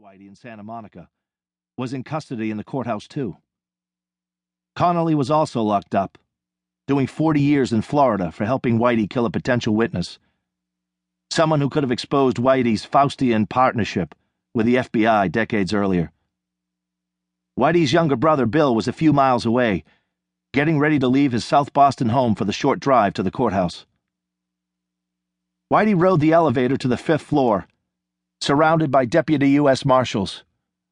Whitey in Santa Monica, was in custody in the courthouse too. Connolly was also locked up, doing 40 years in Florida for helping Whitey kill a potential witness, someone who could have exposed Whitey's Faustian partnership with the FBI decades earlier. Whitey's younger brother Bill was a few miles away, getting ready to leave his South Boston home for the short drive to the courthouse. Whitey rode the elevator to the 5th floor, surrounded by deputy U.S. Marshals,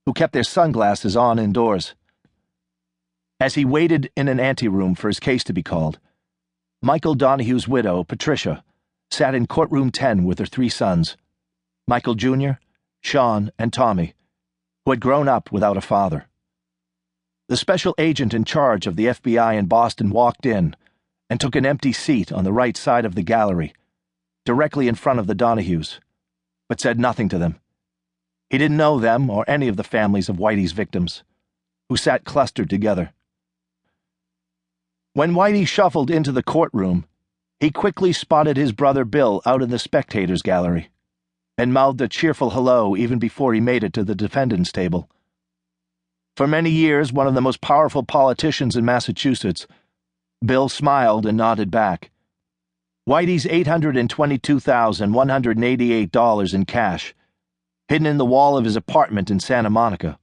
who kept their sunglasses on indoors. As he waited in an anteroom for his case to be called, Michael Donahue's widow, Patricia, sat in courtroom 10 with her 3 sons, Michael Jr., Sean, and Tommy, who had grown up without a father. The special agent in charge of the FBI in Boston walked in and took an empty seat on the right side of the gallery, directly in front of the Donahues, but said nothing to them. He didn't know them or any of the families of Whitey's victims, who sat clustered together. When Whitey shuffled into the courtroom, he quickly spotted his brother Bill out in the spectators' gallery and mouthed a cheerful hello even before he made it to the defendant's table. For many years, one of the most powerful politicians in Massachusetts, Bill smiled and nodded back. Whitey's $822,188 in cash, hidden in the wall of his apartment in Santa Monica,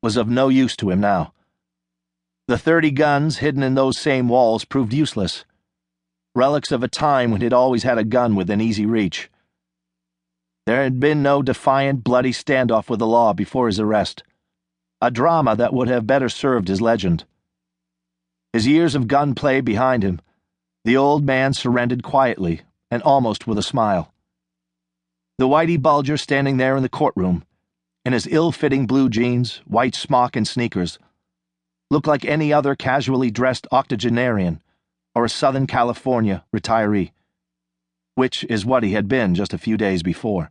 was of no use to him now. The 30 guns hidden in those same walls proved useless, relics of a time when he'd always had a gun within easy reach. There had been no defiant, bloody standoff with the law before his arrest, a drama that would have better served his legend. His years of gunplay behind him, the old man surrendered quietly and almost with a smile. The Whitey Bulger standing there in the courtroom, in his ill-fitting blue jeans, white smock, and sneakers, looked like any other casually dressed octogenarian or a Southern California retiree, which is what he had been just a few days before.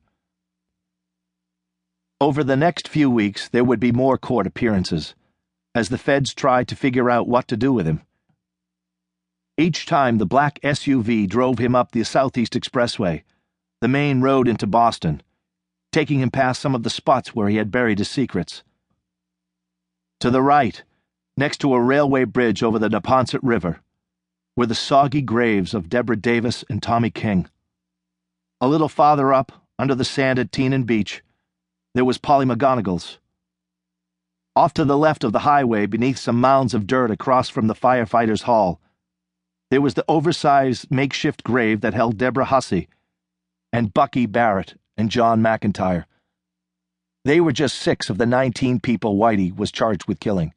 Over the next few weeks, there would be more court appearances, as the feds tried to figure out what to do with him. Each time the black SUV drove him up the Southeast Expressway, the main road into Boston, taking him past some of the spots where he had buried his secrets. To the right, next to a railway bridge over the Neponset River, were the soggy graves of Deborah Davis and Tommy King. A little farther up, under the sand at Teenan Beach, there was Polly McGonigle's. Off to the left of the highway, beneath some mounds of dirt across from the firefighters' hall, there was the oversized makeshift grave that held Deborah Hussey and Bucky Barrett and John McIntyre. They were just 6 of the 19 people Whitey was charged with killing.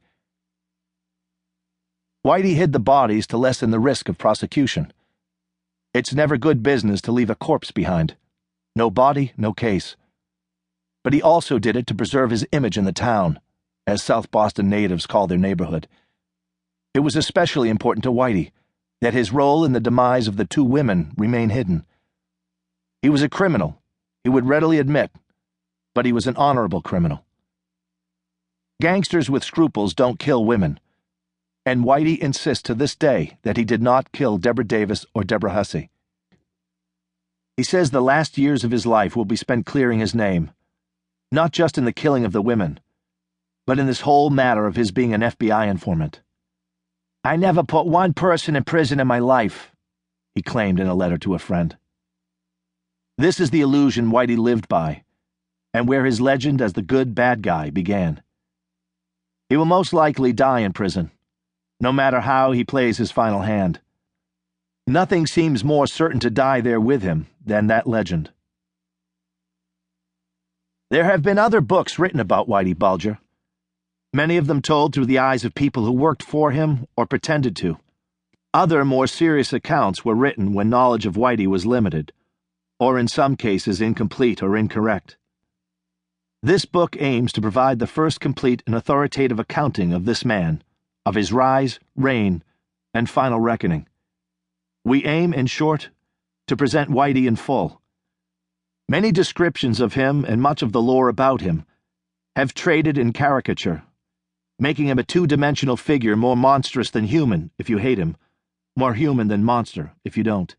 Whitey hid the bodies to lessen the risk of prosecution. It's never good business to leave a corpse behind. No body, no case. But he also did it to preserve his image in the town, as South Boston natives call their neighborhood. It was especially important to Whitey that his role in the demise of the 2 women remain hidden. He was a criminal, he would readily admit, but he was an honorable criminal. Gangsters with scruples don't kill women, and Whitey insists to this day that he did not kill Deborah Davis or Deborah Hussey. He says the last years of his life will be spent clearing his name, not just in the killing of the women, but in this whole matter of his being an FBI informant. "I never put one person in prison in my life," he claimed in a letter to a friend. This is the illusion Whitey lived by, and where his legend as the good bad guy began. He will most likely die in prison, no matter how he plays his final hand. Nothing seems more certain to die there with him than that legend. There have been other books written about Whitey Bulger, many of them told through the eyes of people who worked for him or pretended to. Other more serious accounts were written when knowledge of Whitey was limited, or in some cases incomplete or incorrect. This book aims to provide the first complete and authoritative accounting of this man, of his rise, reign, and final reckoning. We aim, in short, to present Whitey in full. Many descriptions of him and much of the lore about him have traded in caricature, making him a 2-dimensional figure more monstrous than human if you hate him, more human than monster if you don't.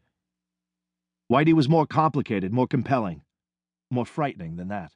Whitey was more complicated, more compelling, more frightening than that.